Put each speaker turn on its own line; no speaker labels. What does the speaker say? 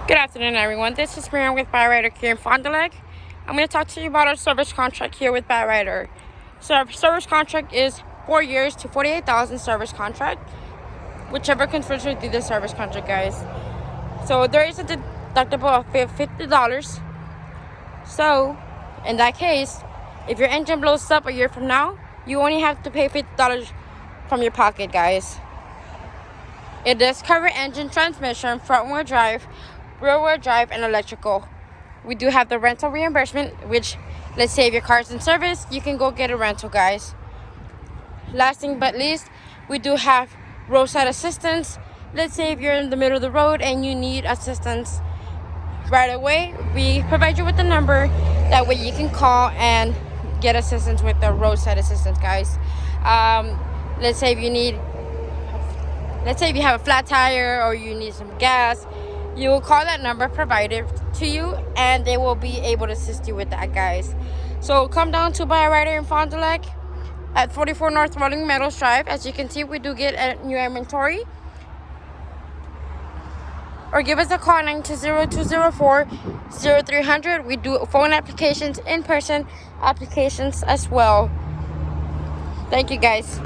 Good afternoon, everyone. This is Miriam with Byrider Fond du Lac. I'm going to talk to you about our service contract here with Byrider. So our service contract is 4 years to 48,000 service contract, whichever confirms with you the service contract, guys. So there is a deductible of $50. So in that case, if your engine blows up a year from now, you only have to pay $50 from your pocket, guys. It does cover engine, transmission, front-wheel drive, rear-wheel drive, and electrical. We do have the rental reimbursement, which, let's say if your car's in service, you can go get a rental, guys. Last thing but least, we do have roadside assistance. Let's say if you're in the middle of the road and you need assistance right away, we provide you with the number. That way you can call and get assistance with the roadside assistance, guys. Let's say if you have a flat tire or you need some gas, you will call that number provided to you and they will be able to assist you with that, guys. So come down to Byrider Fond du Lac at 44 North Rolling Meadows Drive. As you can see, we do get a new inventory. Or give us a call 920-204-0300. We do phone applications, in-person applications as well. Thank you, guys.